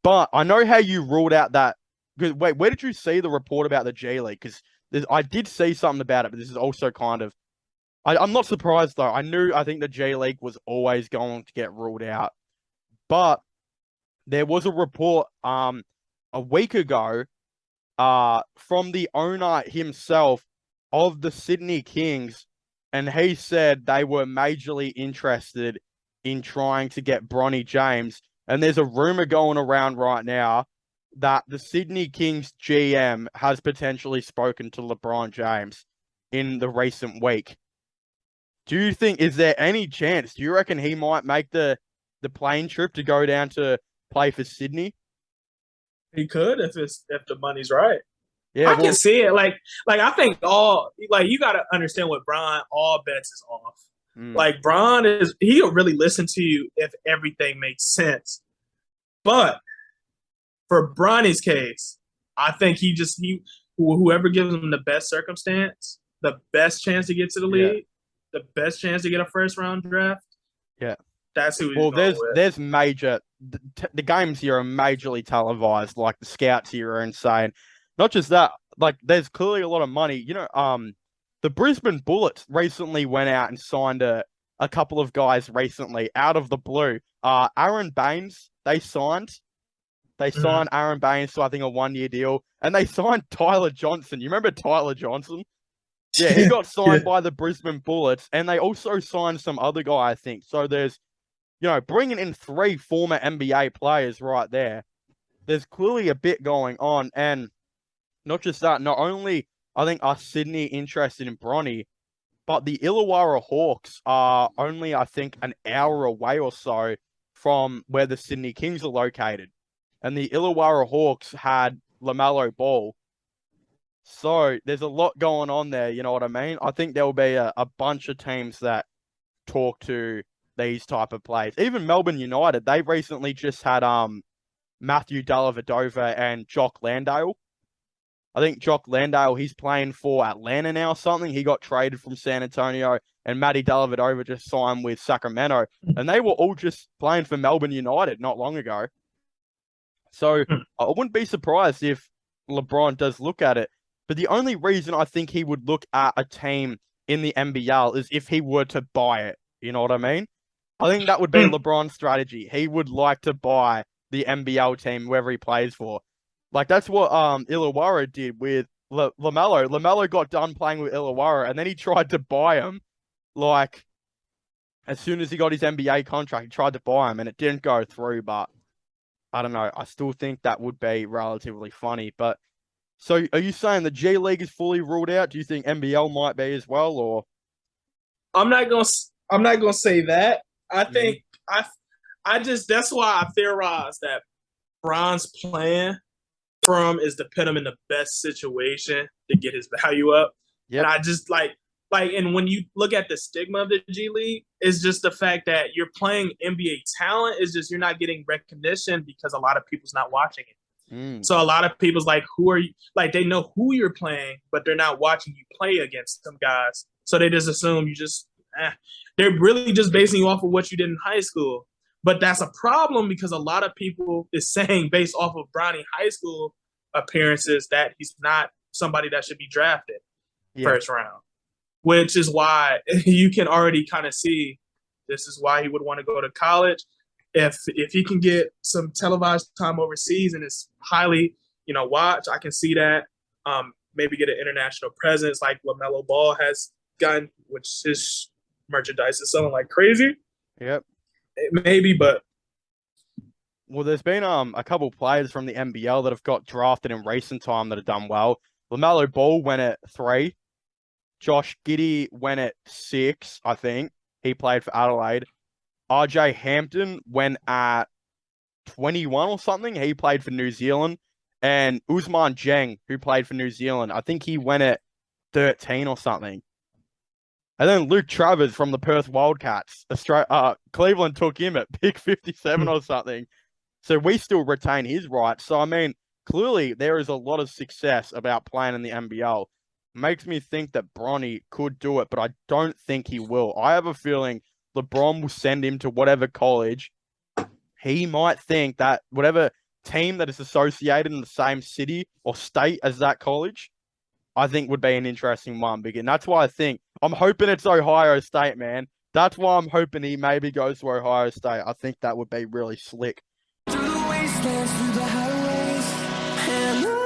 But I know how you ruled out that. Wait, where did you see the report about the G League? Because I did see something about it, but this is also kind of. I'm not surprised though. I think the G League was always going to get ruled out, but there was a report a week ago from the owner himself of the Sydney Kings, and he said they were majorly interested in trying to get Bronny James. And there's a rumor going around right now that the Sydney Kings GM has potentially spoken to LeBron James in the recent week. Do you think, is there any chance? Do you reckon he might make the plane trip to go down to play for Sydney? He could if the money's right. Yeah, I can well, see it. Like I think all like you got to understand with Bron, all bets is off. mm, Like Bron he'll really listen to you if everything makes sense. But for Bronny's case, I think whoever gives him the best circumstance, the best chance to get to the yeah, league, the best chance to get a first round draft, yeah. that's who he's Well, going there's with. there's major the games here are majorly televised. Like the scouts here are insane. Not just that, like there's clearly a lot of money. The Brisbane Bullets recently went out and signed a couple of guys recently out of the blue. Aaron Baines they Mhm. signed Aaron Baines to I think a 1 year deal, and they signed Tyler Johnson. You remember Tyler Johnson? Yeah, he got Yeah. signed by the Brisbane Bullets, and they also signed some other guy, I think. So there's bringing in three former NBA players right there, there's clearly a bit going on. And not just that, not only I think are Sydney interested in Bronny, but the Illawarra Hawks are only, I think, an hour away or so from where the Sydney Kings are located. And the Illawarra Hawks had LaMelo Ball. So there's a lot going on there, you know what I mean? I think there will be a bunch of teams that talk to these type of players. Even Melbourne United, they recently just had Matthew Dellavedova and Jock Landale. I think Jock Landale, he's playing for Atlanta now or something. He got traded from San Antonio, and Matty Dellavedova just signed with Sacramento. And they were all just playing for Melbourne United not long ago. So I wouldn't be surprised if LeBron does look at it. But the only reason I think he would look at a team in the NBL is if he were to buy it. You know what I mean? I think that would be LeBron's strategy. He would like to buy the NBL team whoever he plays for. Like that's what Illawarra did with Lamelo. Lamelo got done playing with Illawarra, and then he tried to buy him. Like as soon as he got his NBA contract, he tried to buy him, and it didn't go through. But I don't know. I still think that would be relatively funny. But so, are you saying the G League is fully ruled out? Do you think NBL might be as well, or? I'm not gonna I'm not gonna say that. I Mhm. think I just that's why I theorize that Bron's plan from is to put him in the best situation to get his value up. And Yep. I just and when you look at the stigma of the G League, it's just the fact that you're playing NBA talent. It's just you're not getting recognition because a lot of people's not watching it. Mm. So a lot of people's like, who are you? Like they know who you're playing, but they're not watching you play against some guys. So they just assume you just. They're really just basing you off of what you did in high school. But that's a problem because a lot of people is saying based off of Bronny high school appearances that he's not somebody that should be drafted Yeah. first round, which is why you can already kind of see this is why he would want to go to college. If he can get some televised time overseas and is highly watched, I can see that. Maybe get an international presence like LaMelo Ball has gotten, which his merchandise is selling like crazy. Yep. Maybe, but Well, there's been a couple players from the NBL that have got drafted in recent time that have done well. LaMelo Ball went at 3. Josh Giddey went at 6, I think. He played for Adelaide. RJ Hampton went at 21 or something. He played for New Zealand. And Usman Jeng, who played for New Zealand, I think he went at 13 or something. And then Luke Travers from the Perth Wildcats. Cleveland took him at pick 57 or something. So we still retain his rights. So, I mean, clearly there is a lot of success about playing in the NBL. Makes me think that Bronny could do it, but I don't think he will. I have a feeling LeBron will send him to whatever college. He might think that whatever team that is associated in the same city or state as that college, I think would be an interesting one. And that's why I'm hoping it's Ohio State, man. That's why I'm hoping he maybe goes to Ohio State. I think that would be really slick. Through the wastelands, through the highways, and